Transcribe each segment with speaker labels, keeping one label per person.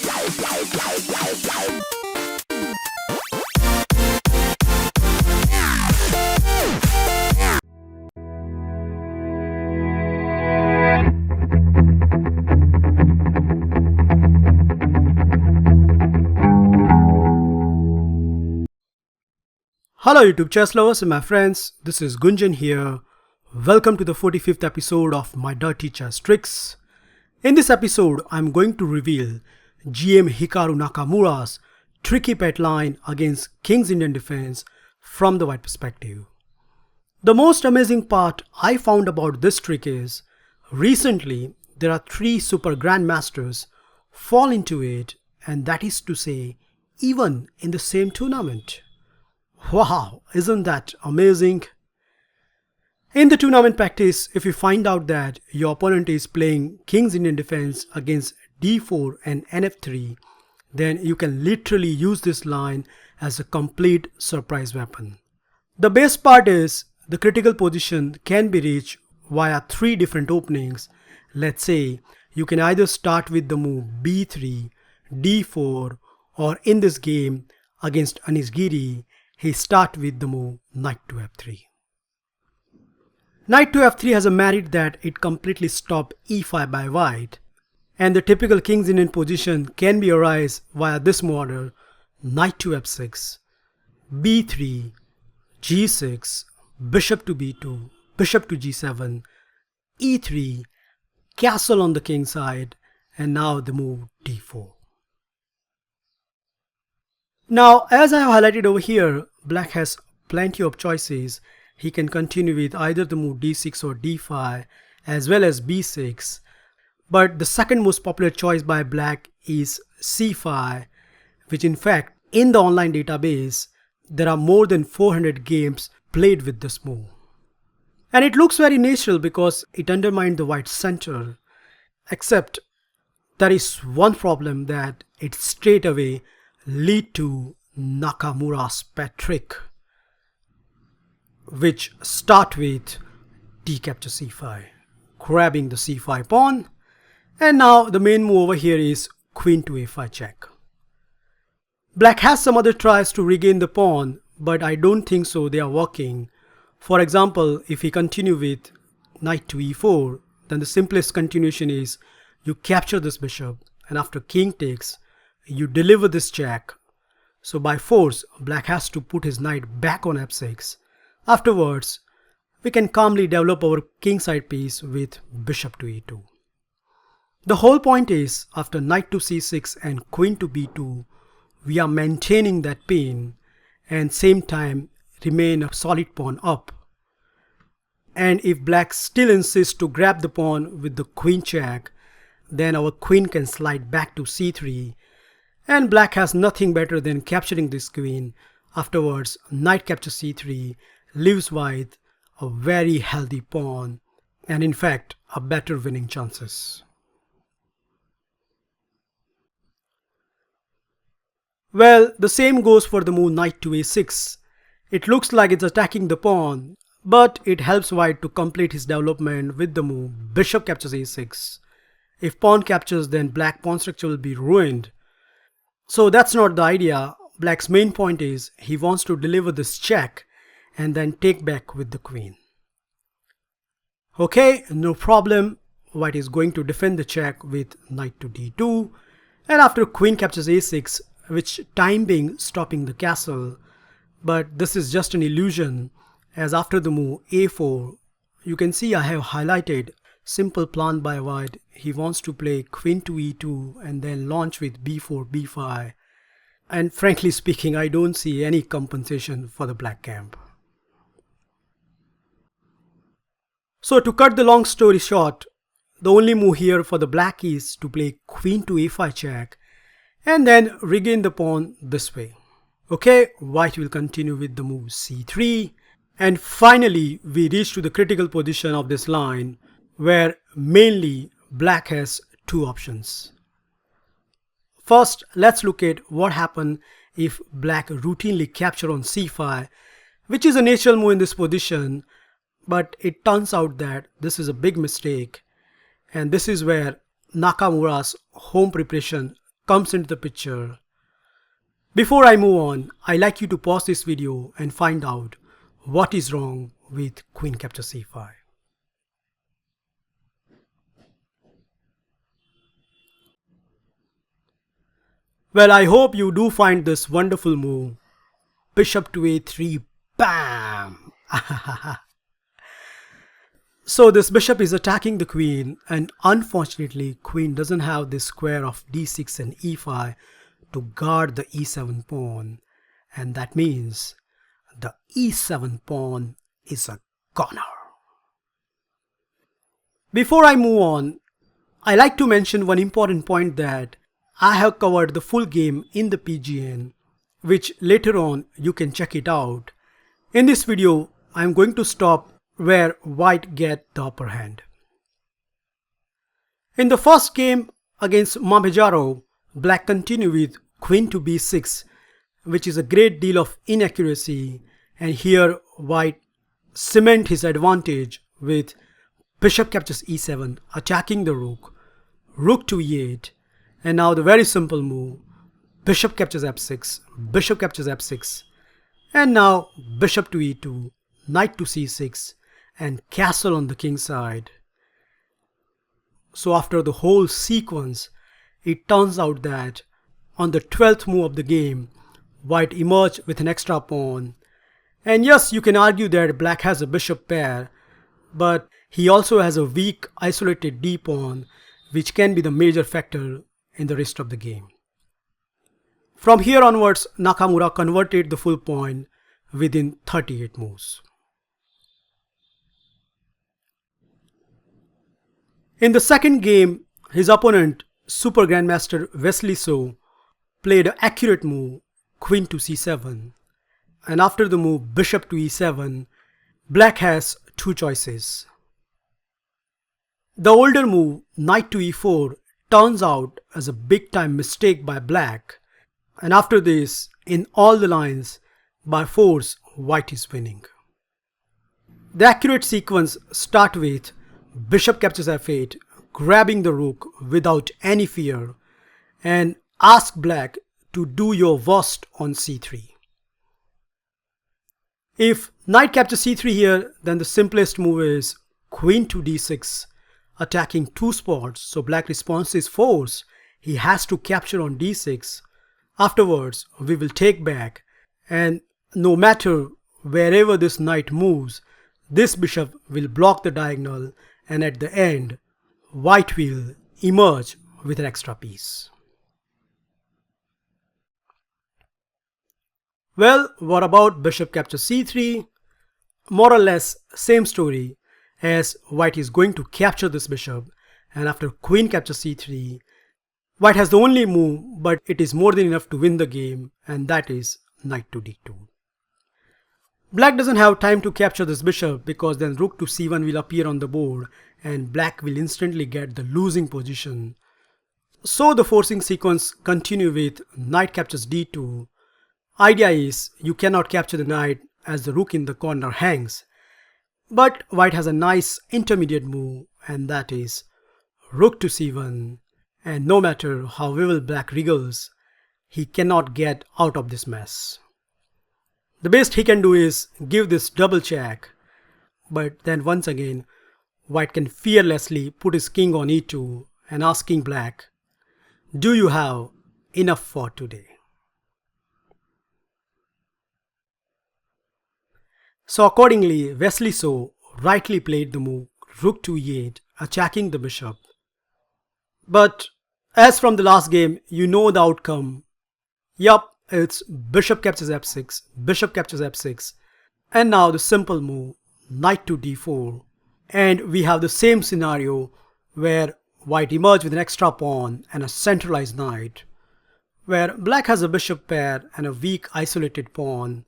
Speaker 1: Hello YouTube chess lovers and my friends, this is Gunjan here. Welcome to the 45th episode of my Dirty Chess Tricks. In this episode, I'm going to reveal GM Hikaru Nakamura's tricky pet line against King's Indian defense from the white perspective. The most amazing part I found about this trick is, recently there are 3 super grandmasters fall into it, and that is to say, even in the same tournament. Wow, isn't that amazing? In the tournament practice, if you find out that your opponent is playing King's Indian defense against d4 and nf3, then you can literally use this line as a complete surprise weapon. The best part is the critical position can be reached via 3 different openings. Let's say you can either start with the move b3, d4, or in this game against Anish Giri, he starts with the move knight to f3. Knight to f3 has a merit that it completely stops e5 by white, and the typical King's Indian position can be arise via this model: knight to f6, b3, g6, bishop to b2, bishop to g7, e3, castle on the king side, and now the move d4. Now, as I have highlighted over here, black has plenty of choices. He can continue with either the move d6 or d5 as well as b6. But the second most popular choice by black is c5, which in fact in the online database there are more than 400 games played with this move. And it looks very natural because it undermines the white center. Except there is one problem, that it straight away lead to Nakamura's pet trick, which start with d capture c5, grabbing the c5 pawn, and now the main move over here is queen to a5 check. Black has some other tries to regain the pawn, but I don't think so they are working. For example, if we continue with knight to e4, then the simplest continuation is you capture this bishop, and after king takes, you deliver this check. So by force, black has to put his knight back on f6. Afterwards, we can calmly develop our kingside piece with bishop to e2. The whole point is, after knight to c6 and queen to b2, we are maintaining that pawn and same time remain a solid pawn up. And if black still insists to grab the pawn with the queen check, then our queen can slide back to c3, and black has nothing better than capturing this queen. Afterwards, knight capture c3 leaves white a very healthy pawn, and in fact a better winning chances. Well, the same goes for the move knight to a6. It looks like it's attacking the pawn, but it helps white to complete his development with the move bishop captures a6. If pawn captures, then black pawn structure will be ruined. So that's not the idea. Black's main point is he wants to deliver this check and then take back with the queen. Okay, no problem. White is going to defend the check with knight to d2, and after queen captures a6, which time being stopping the castle. But this is just an illusion, as after the move a4, you can see I have highlighted simple plan by white. He wants to play queen to e2 and then launch with b4, b5. And frankly speaking, I don't see any compensation for the black camp. So to cut the long story short, the only move here for the black is to play queen to a5 check and then regain the pawn this way. Okay, white will continue with the move c3, and finally we reach to the critical position of this line, where mainly black has 2 options. First, let's look at what happens if black routinely capture on c5, which is a natural move in this position, but it turns out that this is a big mistake, and this is where Nakamura's home preparation comes into the picture. Before I move on, I'd like you to pause this video and find out what is wrong with queen captures c5. Well, I hope you do find this wonderful move. Bishop to a3, bam! So this bishop is attacking the queen, and unfortunately queen doesn't have this square of d6 and e5 to guard the e7 pawn, and that means the e7 pawn is a goner. Before I move on, I like to mention one important point that I have covered the full game in the PGN, which later on you can check it out. In this video, I am going to stop where white get the upper hand. In the first game against Mamejaro, black continued with queen to b6, which is a great deal of inaccuracy, and here white cement his advantage with bishop captures e7, attacking the rook, rook to e8, and now the very simple move, bishop captures f6, bishop captures f6, and now bishop to e2, knight to c6, and castle on the king side. So after the whole sequence, it turns out that on the 12th move of the game, white emerged with an extra pawn. And yes, you can argue that black has a bishop pair, but he also has a weak isolated d pawn, which can be the major factor in the rest of the game. From here onwards, Nakamura converted the full point within 38 moves. In the second game, his opponent, Super Grandmaster Wesley So, played an accurate move, queen to c7, and after the move bishop to e7, black has two choices. The older move, knight to e4, turns out as a big time mistake by black, and after this, in all the lines, by force, white is winning. The accurate sequence starts with bishop captures f8, grabbing the rook without any fear, and ask black to do your worst on c3. If knight captures c3 here, then the simplest move is queen to d6, attacking two spots, so black response is force. He has to capture on d6. Afterwards, we will take back, and no matter wherever this knight moves, this bishop will block the diagonal, and at the end, white will emerge with an extra piece. Well, what about bishop captures c3? More or less same story, as white is going to capture this bishop, and after queen captures c3, white has the only move, but it is more than enough to win the game, and that is knight to d2. Black doesn't have time to capture this bishop because then rook to c1 will appear on the board and black will instantly get the losing position. So the forcing sequence continue with knight captures d2. Idea is you cannot capture the knight as the rook in the corner hangs. But white has a nice intermediate move, and that is rook to c1, and no matter how well black wriggles, he cannot get out of this mess. The best he can do is give this double check, but then once again, white can fearlessly put his king on e2 and asking black, do you have enough for today? So accordingly, Wesley So rightly played the move rook to e8, attacking the bishop. But as from the last game, you know the outcome. Yup, it's bishop captures f6, bishop captures f6, and now the simple move, knight to d4. And we have the same scenario where white emerged with an extra pawn and a centralized knight, where black has a bishop pair and a weak isolated pawn,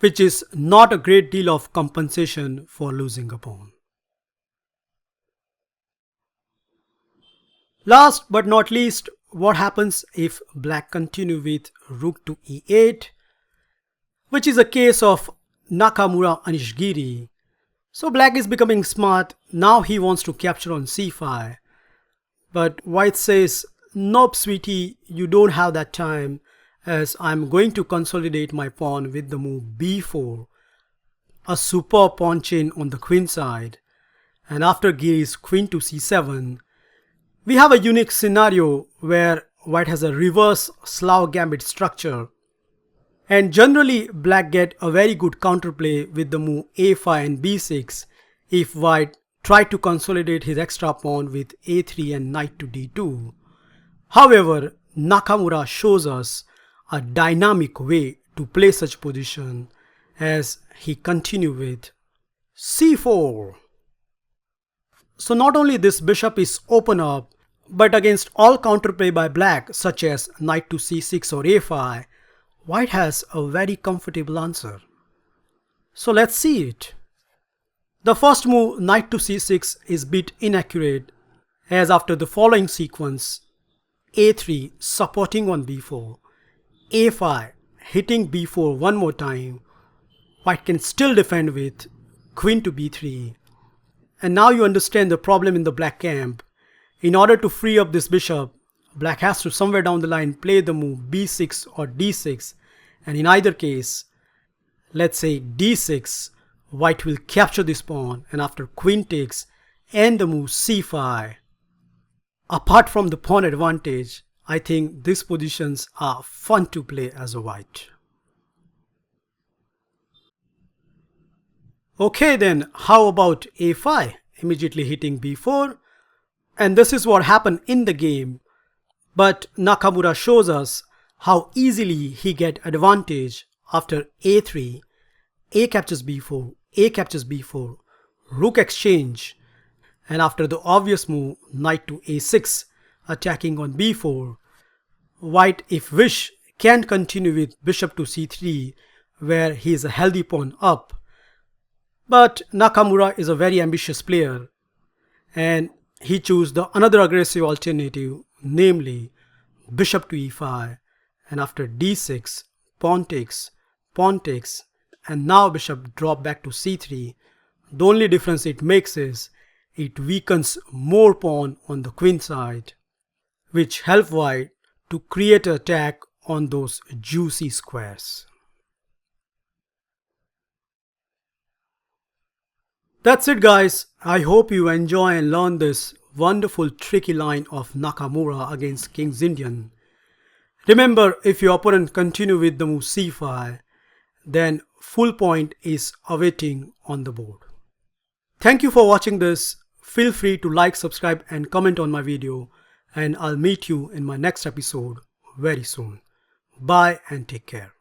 Speaker 1: which is not a great deal of compensation for losing a pawn. Last but not least, what happens if black continue with rook to e8, which is a case of Nakamura Anishgiri. So black is becoming smart. Now he wants to capture on c5, but white says Nope, sweetie, you don't have that time, as I'm going to consolidate my pawn with the move b4, a superb pawn chain on the queen side, and after gear is queen to c7. We have a unique scenario where white has a reverse Slav gambit structure, and generally black get a very good counterplay with the move a5 and b6 if white try to consolidate his extra pawn with a3 and knight to d2. However, Nakamura shows us a dynamic way to play such position as he continue with c4. So not only this bishop is open up, but against all counterplay by black such as knight to c6 or a5, white has a very comfortable answer. So let's see it. The first move, knight to c6, is bit inaccurate, as after the following sequence, a3 supporting on b4, a5 hitting b4 one more time, white can still defend with queen to b3. And now you understand the problem in the black camp. In order to free up this bishop, black has to somewhere down the line play the move b6 or d6, and in either case, let's say d6, white will capture this pawn, and after queen takes and the move c5. Apart from the pawn advantage, I think these positions are fun to play as a white. Okay then, how about a5, immediately hitting b4, and this is what happened in the game, but Nakamura shows us how easily he get advantage after a3, a captures b4, a captures b4, rook exchange, and after the obvious move knight to a6 attacking on b4, white if wish can continue with bishop to c3 where he is a healthy pawn up. But Nakamura is a very ambitious player and he chose the another aggressive alternative, namely bishop to e5, and after d6 pawn takes, and now bishop drop back to c3. The only difference it makes is it weakens more pawn on the queen side, which help white to create an attack on those juicy squares. That's it guys, I hope you enjoy and learn this wonderful tricky line of Nakamura against King's Indian. Remember, if your opponent continue with the move c5, then full point is awaiting on the board. Thank you for watching this. Feel free to like, subscribe and comment on my video, and I'll meet you in my next episode very soon. Bye and take care.